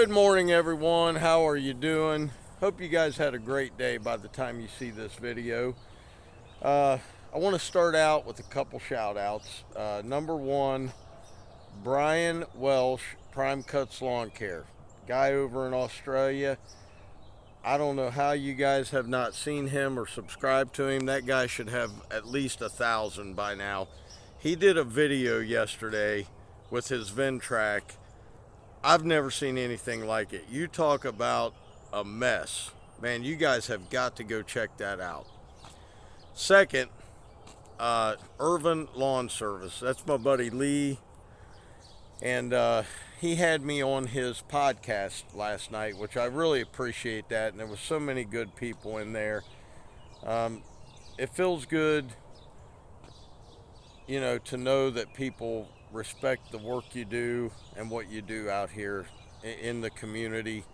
Good morning, everyone. How are you doing? Hope you guys had a great day by the time you see this video. I want to start out with a couple shout outs. Number one, Brian Welsh, Prime Cuts Lawn Care, guy over in Australia. I don't know how you guys have not seen him or subscribed to him. That guy should have at least 1,000 by now. He did a video yesterday with his Ventrac. I've never seen anything like it. You talk about a mess. Man, you guys have got to go check that out. Second, Irvin Lawn Service. That's my buddy Lee. And he had me on his podcast last night, which I really appreciate that. And there was so many good people in there. It feels good, you know, to know that people respect the work you do and what you do out here in the community,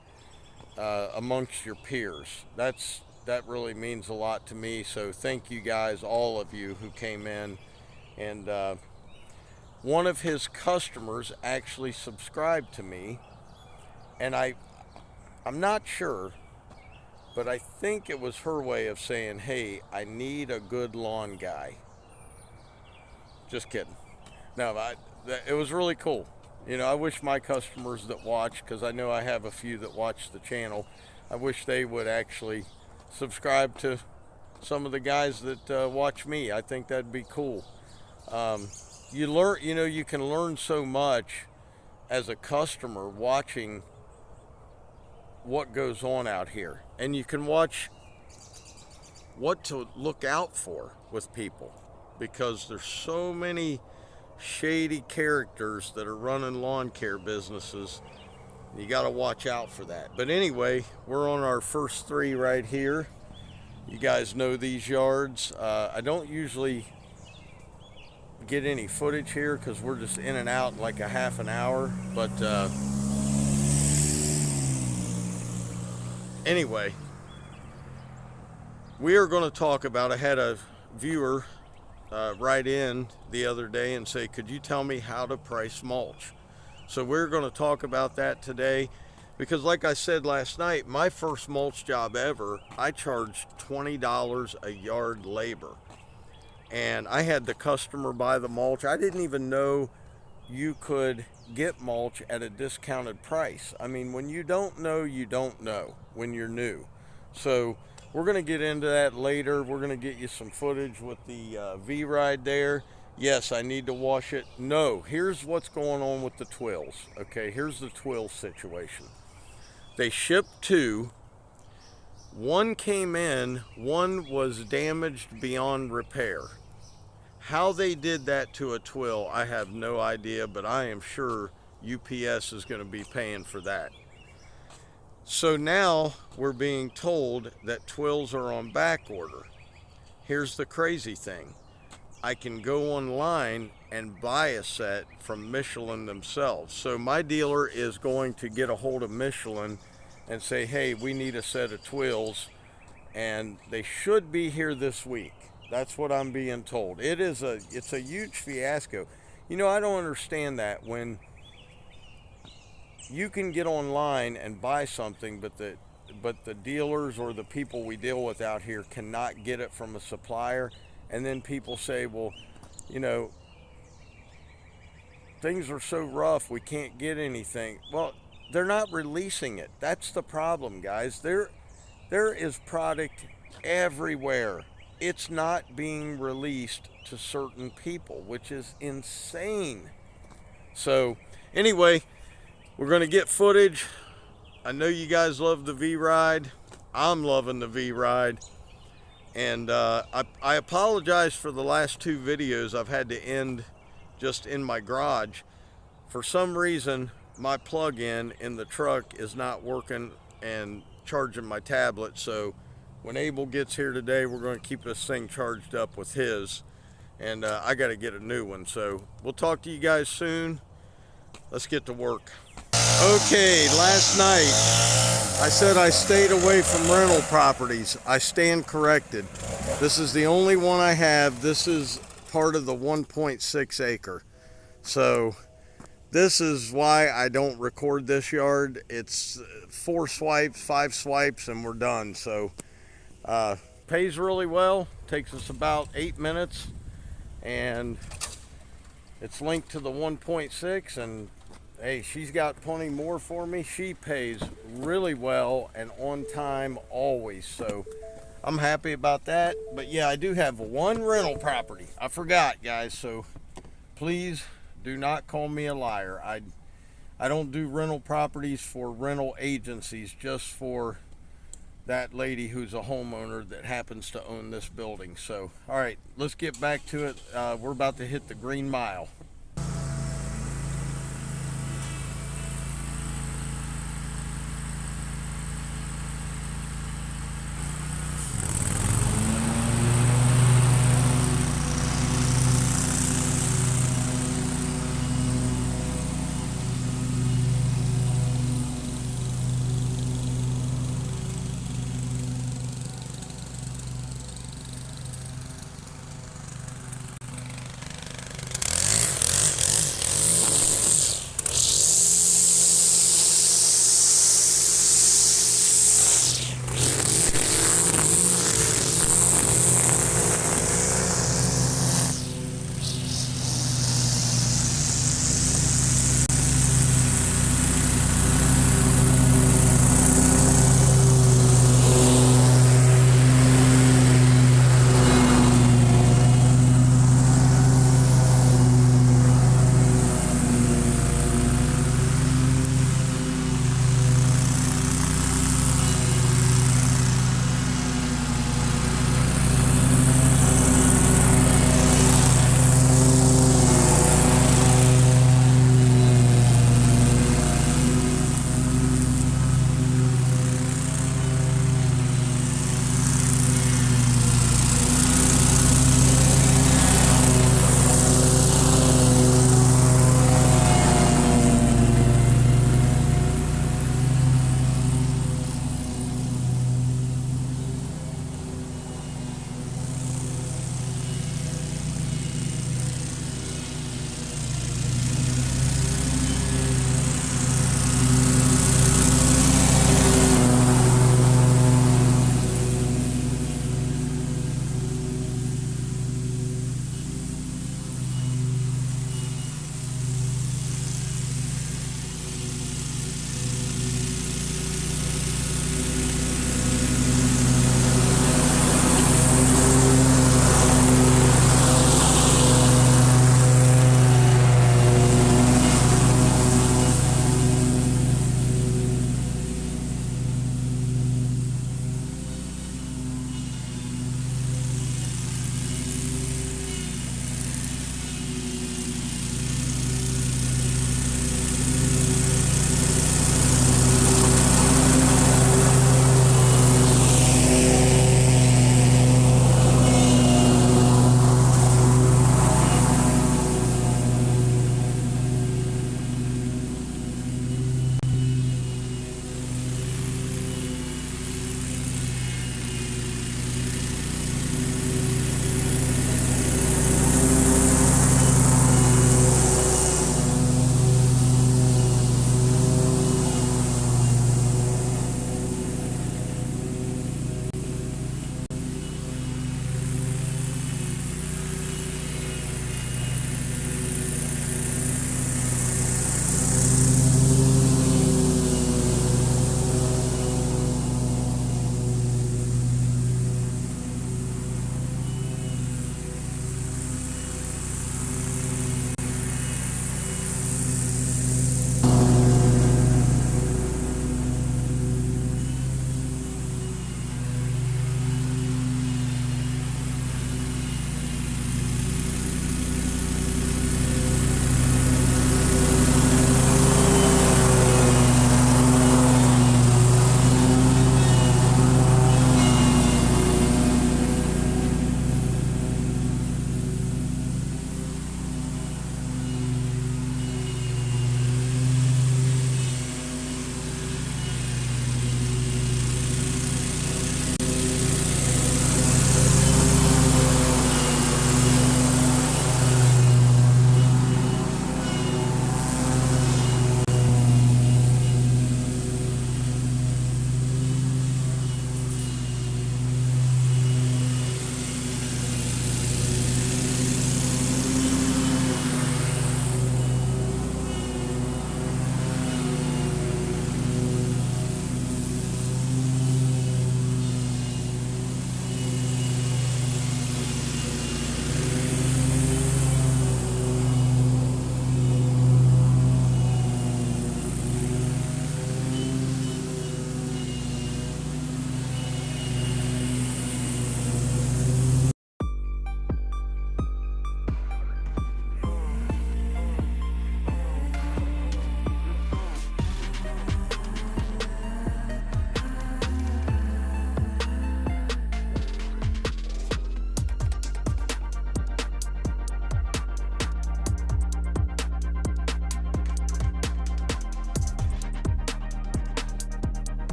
amongst your peers. That really means a lot to me. So thank you guys, all of you who came in. And one of his customers actually subscribed to me, and I'm not sure, but I think it was her way of saying, hey, I need a good lawn guy. Just kidding. No, it was really cool. You know, I wish my customers that watch, because I know I have a few that watch the channel, I wish they would actually subscribe to some of the guys that watch me. I think that'd be cool. You learn, you know, you can learn so much as a customer watching what goes on out here, and you can watch what to look out for with people, because there's so many shady characters that are running lawn care businesses. You got to watch out for that. But anyway, we're on our first 3 right here. You guys know these yards. I don't usually get any footage here because we're just in and out in like a half an hour, but anyway, we are going to talk about, I had a viewer write in the other day and say, could you tell me how to price mulch? So we're going to talk about that today, because like I said last night, my first mulch job ever, I charged $20 a yard labor, and I had the customer buy the mulch. I didn't even know you could get mulch at a discounted price. I mean, when you don't know, you don't know when you're new. So we're going to get into that later. We're going to get you some footage with the V-Ride there. Yes, I need to wash it. No, here's what's going on with the twills. Okay, here's the twill situation. They shipped 2. One came in, one was damaged beyond repair. How they did that to a twill, I have no idea, but I am sure UPS is going to be paying for that. So now we're being told that twills are on back order. Here's the crazy thing. I can go online and buy a set from Michelin themselves. So my dealer is going to get a hold of Michelin and say, hey, we need a set of twills, and they should be here this week. That's what I'm being told. It's a huge fiasco. You know, I don't understand that when you can get online and buy something, but the dealers or the people we deal with out here cannot get it from a supplier. And then people say, well, you know, things are so rough, we can't get anything. Well, they're not releasing it. That's the problem, guys. There is product everywhere. It's not being released to certain people, which is insane. So anyway, we're going to get footage. I know you guys love the V-Ride. I'm loving the V-Ride. And I apologize for the last 2 videos I've had to end just in my garage. For some reason, my plug-in in the truck is not working and charging my tablet. So when Abel gets here today, we're going to keep this thing charged up with his. And I got to get a new one. So we'll talk to you guys soon. Let's get to work. Okay, last night I said I stayed away from rental properties. I stand corrected. This is the only one I have. This is part of the 1.6 acre. So This is why I don't record this yard. It's 4 swipes, 5 swipes, and we're done. So pays really well. Takes us about 8 minutes, and it's linked to the 1.6. And hey, she's got plenty more for me. She pays really well and on time always. So I'm happy about that. But yeah, I do have one rental property. I forgot, guys. So please do not call me a liar. I don't do rental properties for rental agencies, just for that lady who's a homeowner that happens to own this building. So, all right, let's get back to it. We're about to hit the green mile.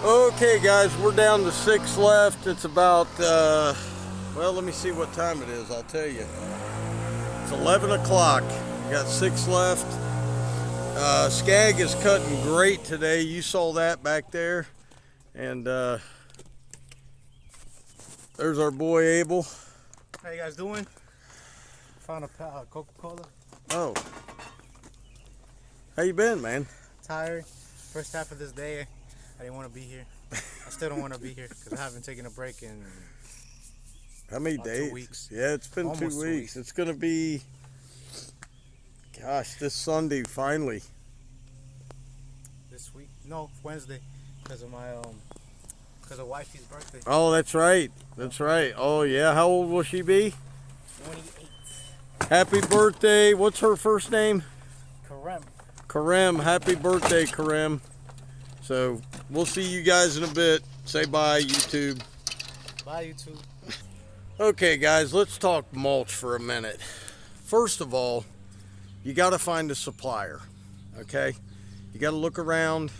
Okay guys, we're down to 6 left. It's about, well, let me see what time it is, I'll tell you. It's 11 o'clock. We got 6 left. Skag is cutting great today. You saw that back there. And there's our boy Abel. How you guys doing? Found a Coca-Cola. Oh. How you been, man? Tired. First half of this day, I didn't want to be here. I still don't want to be here because I haven't taken a break in how many days? 2 weeks. Yeah, it's been Almost 2 weeks. It's gonna be, gosh, this Sunday finally. This week? No, Wednesday, because of my because of wifey's birthday. Oh, that's right. That's right. Oh yeah. How old will she be? 28. Happy birthday. What's her first name? Karem. Karem. Happy birthday, Karem. So we'll see you guys in a bit. Say bye, YouTube. Bye, YouTube. Okay, guys, let's talk mulch for a minute. First of all, you got to find a supplier. Okay, you got to look around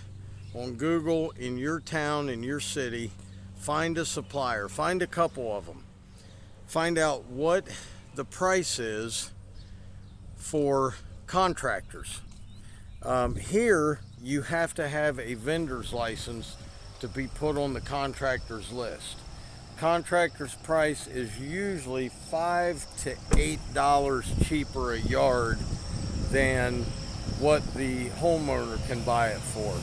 on Google in your town, in your city. Find a supplier. Find a couple of them. Find out what the price is for contractors. Here, you have to have a vendor's license to be put on the contractor's list. Contractor's price is usually $5 to $8 cheaper a yard than what the homeowner can buy it for.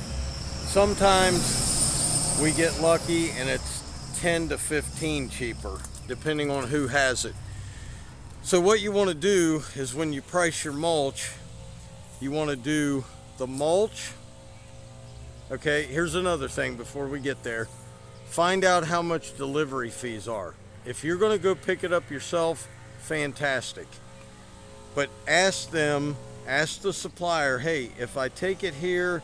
Sometimes we get lucky and it's 10 to 15 cheaper, depending on who has it. So what you want to do is when you price your mulch, you want to do the mulch. Okay, here's another thing before we get there. Find out how much delivery fees are. If you're going to go pick it up yourself, fantastic. But ask them, ask the supplier, hey, if I take it here,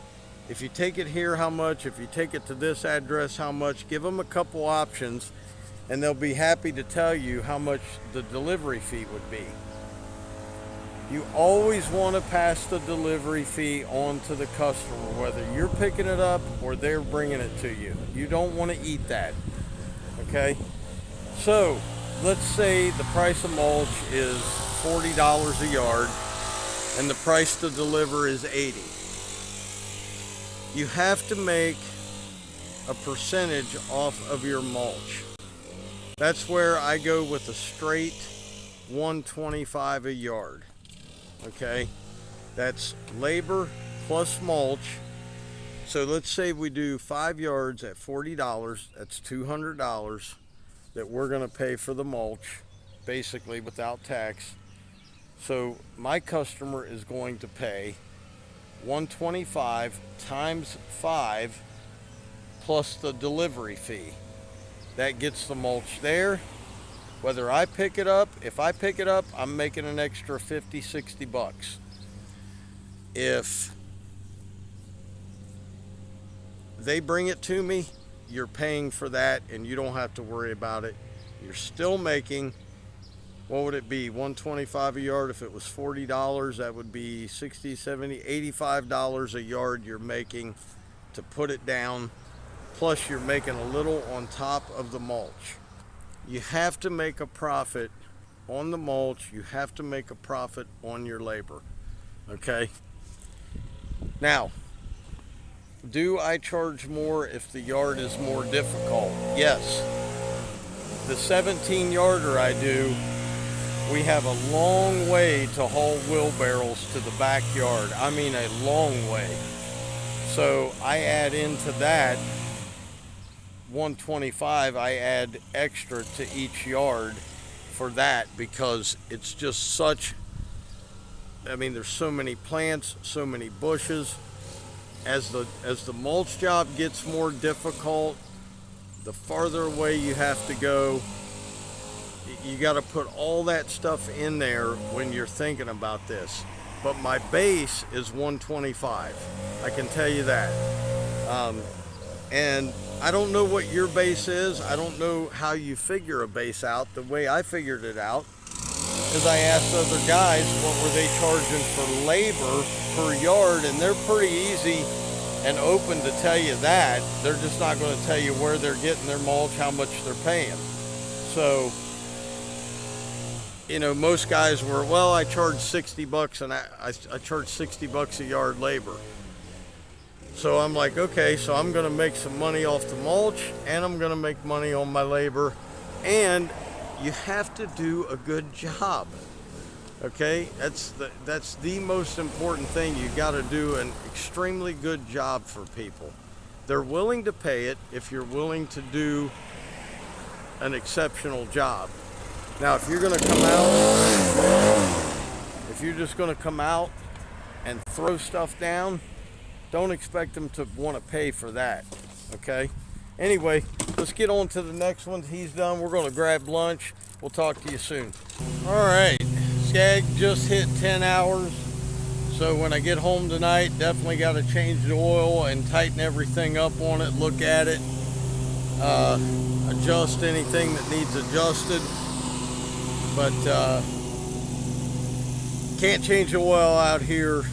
if you take it here, how much? If you take it to this address, how much? Give them a couple options and they'll be happy to tell you how much the delivery fee would be. You always want to pass the delivery fee on to the customer, whether you're picking it up or they're bringing it to you. You don't want to eat that, okay? So, let's say the price of mulch is $40 a yard and the price to deliver is $80. You have to make a percentage off of your mulch. That's where I go with a straight $125 a yard. Okay, that's labor plus mulch. So let's say we do 5 yards at $40. That's $200 that we're going to pay for the mulch, basically without tax. So my customer is going to pay $125 times 5 plus the delivery fee. That gets the mulch there. Whether I pick it up, if I pick it up, I'm making an extra 50, 60 bucks. If they bring it to me, you're paying for that and you don't have to worry about it. You're still making, what would it be, $125 a yard? If it was $40, that would be $60, $70, $85 a yard you're making to put it down. Plus you're making a little on top of the mulch. You have to make a profit on the mulch. You have to make a profit on your labor. Okay? Now, do I charge more if the yard is more difficult? Yes. The 17 yarder I do, we have a long way to haul wheelbarrows to the backyard. I mean a long way. So I add into that $125, I add extra to each yard for that because it's just such, I mean, there's so many plants, so many bushes. As the mulch job gets more difficult, the farther away you have to go. You got to put all that stuff in there when you're thinking about this. But my base is $125. I can tell you that. And I don't know what your base is. I don't know how you figure a base out. The way I figured it out is I asked other guys what were they charging for labor per yard, and they're pretty easy and open to tell you that. They're just not going to tell you where they're getting their mulch, how much they're paying. So, you know, most guys were, well, I charge 60 bucks and I charge 60 bucks a yard labor. So I'm like, okay, so I'm going to make some money off the mulch and I'm going to make money on my labor. And you have to do a good job. Okay, that's the most important thing. You got to do an extremely good job for people. They're willing to pay it if you're willing to do an exceptional job. Now, if you're going to come out, if you're just going to come out and throw stuff down, don't expect them to want to pay for that. Okay. Anyway, let's get on to the next one. He's done. We're going to grab lunch. We'll talk to you soon. All right. Skag just hit 10 hours. So when I get home tonight, definitely got to change the oil and tighten everything up on it. Look at it. Adjust anything that needs adjusted. But can't change the oil out here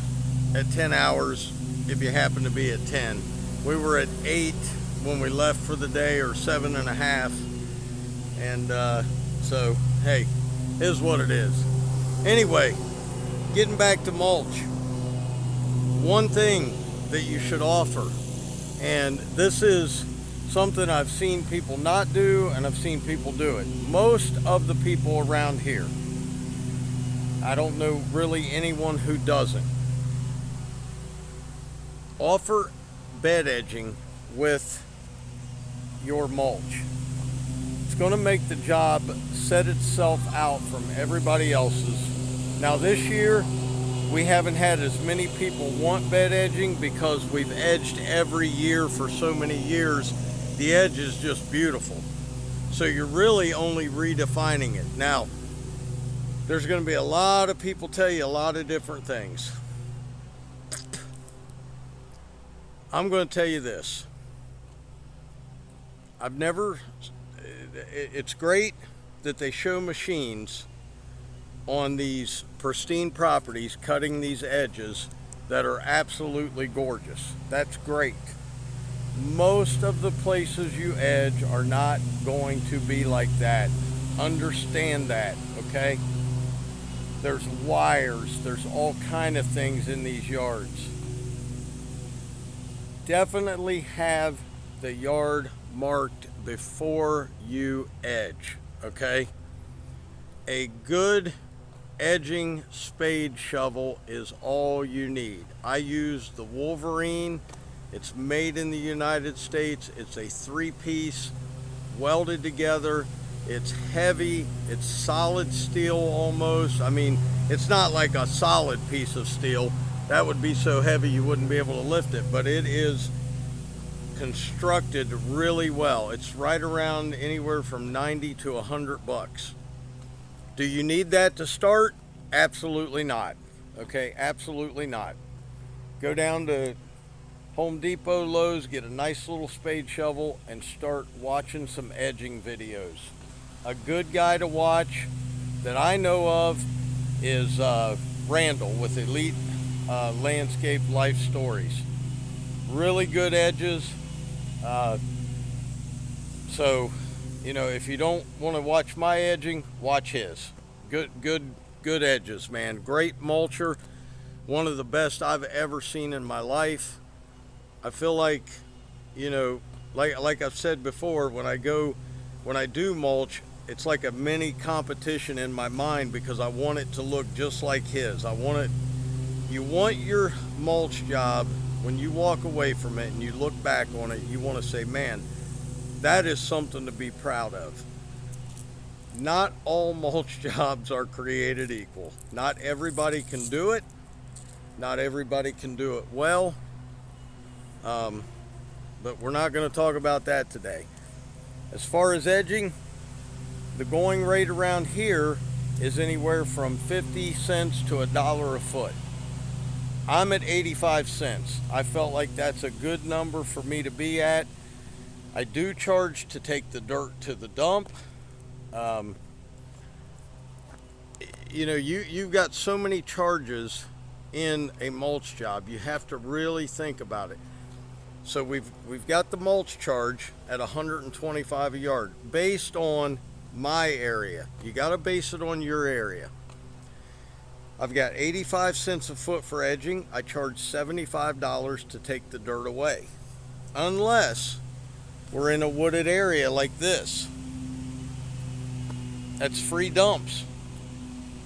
at 10 hours if you happen to be at 10. We were at 8 when we left for the day, or 7.5. And so, hey, is what it is. Anyway, getting back to mulch. One thing that you should offer, and this is something I've seen people not do and I've seen people do it. Most of the people around here, I don't know really anyone who doesn't. Offer bed edging with your mulch. It's going to make the job set itself out from everybody else's. Now this year, we haven't had as many people want bed edging because we've edged every year for so many years. The edge is just beautiful. So you're really only redefining it. Now, there's going to be a lot of people tell you a lot of different things. I'm going to tell you this. It's great that they show machines on these pristine properties cutting these edges that are absolutely gorgeous. That's great. Most of the places you edge are not going to be like that. Understand that, okay? There's wires, there's all kind of things in these yards. Definitely have the yard marked before you edge, okay? A good edging spade shovel is all you need. I use the Wolverine. It's made in the United States. It's a 3-piece welded together. It's heavy. It's solid steel almost. I mean, it's not like a solid piece of steel. That would be so heavy you wouldn't be able to lift it, but it is constructed really well. It's right around anywhere from 90 to 100 bucks. Do you need that to start? Absolutely not. Okay, absolutely not. Go down to Home Depot, Lowe's, get a nice little spade shovel and start watching some edging videos. A good guy to watch that I know of is Randall with Elite Landscape Life Stories. Really good edges. So, you know, if you don't want to watch my edging, watch his. Good edges, man. Great mulcher. One of the best I've ever seen in my life. I feel like, you know, like I've said before, when I do mulch, it's like a mini competition in my mind because I want it to look just like his. You want your mulch job, when you walk away from it and you look back on it, you want to say, man, that is something to be proud of. Not all mulch jobs are created equal. Not everybody can do it. Not everybody can do it well. But we're not going to talk about that today. As far as edging, the going rate around here is anywhere from 50 cents to $1 a foot. I'm at 85 cents. I felt like that's a good number for me to be at. I do charge to take the dirt to the dump. You know, you've got so many charges in a mulch job. You have to really think about it. So we've got the mulch charge at 125 a yard based on my area. You got to base it on your area. I've got 85 cents a foot for edging. I charge $75 to take the dirt away. Unless we're in a wooded area like this. That's free dumps.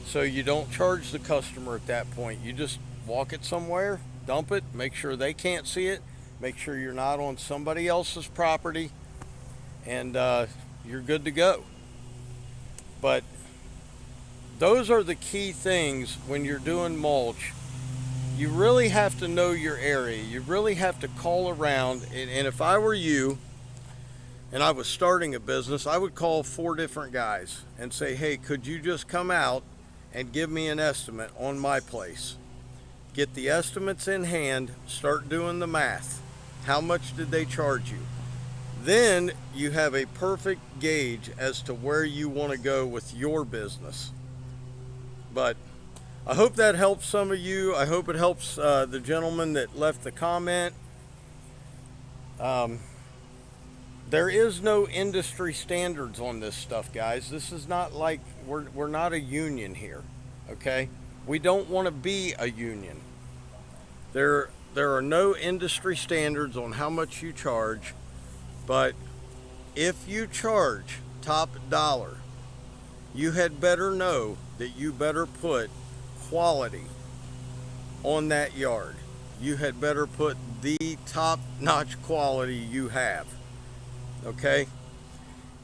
So you don't charge the customer at that point. You just walk it somewhere, dump it, make sure they can't see it, make sure you're not on somebody else's property, and you're good to go. But those are the key things when you're doing mulch. You really have to know your area. You really have to call around. And if I were you and I was starting a business, I would call 4 different guys and say, hey, could you just come out and give me an estimate on my place? Get the estimates in hand, start doing the math. How much did they charge you? Then you have a perfect gauge as to where you want to go with your business. But I hope that helps some of you. I hope it helps the gentleman that left the comment. There is no industry standards on this stuff, guys. This is not like we're not a union here, okay? We don't want to be a union. There are no industry standards on how much you charge, but if you charge top dollar, you had better know that you better put quality on that yard. You had better put the top-notch quality you have. Okay?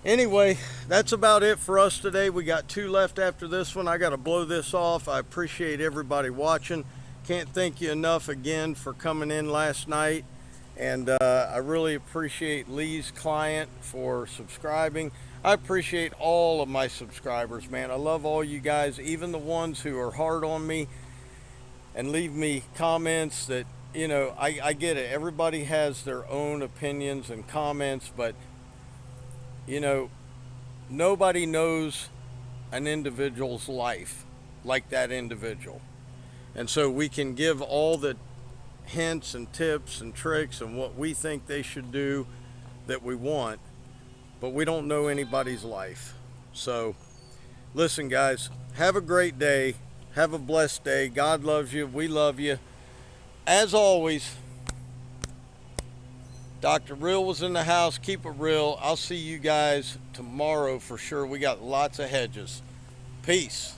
Anyway, that's about it for us today. We got 2 left after this one. I got to blow this off. I appreciate everybody watching. Can't thank you enough again for coming in last night. And I really appreciate Lee's client for subscribing. I appreciate all of my subscribers, man. I love all you guys, even the ones who are hard on me and leave me comments that, you know, I get it. Everybody has their own opinions and comments, but, you know, nobody knows an individual's life like that individual. And so we can give all the hints and tips and tricks and what we think they should do that we want, but we don't know anybody's life. So listen, guys, have a great day. Have a blessed day. God loves you. We love you. As always, Dr. Real was in the house. Keep it real. I'll see you guys tomorrow for sure. We got lots of hedges. Peace.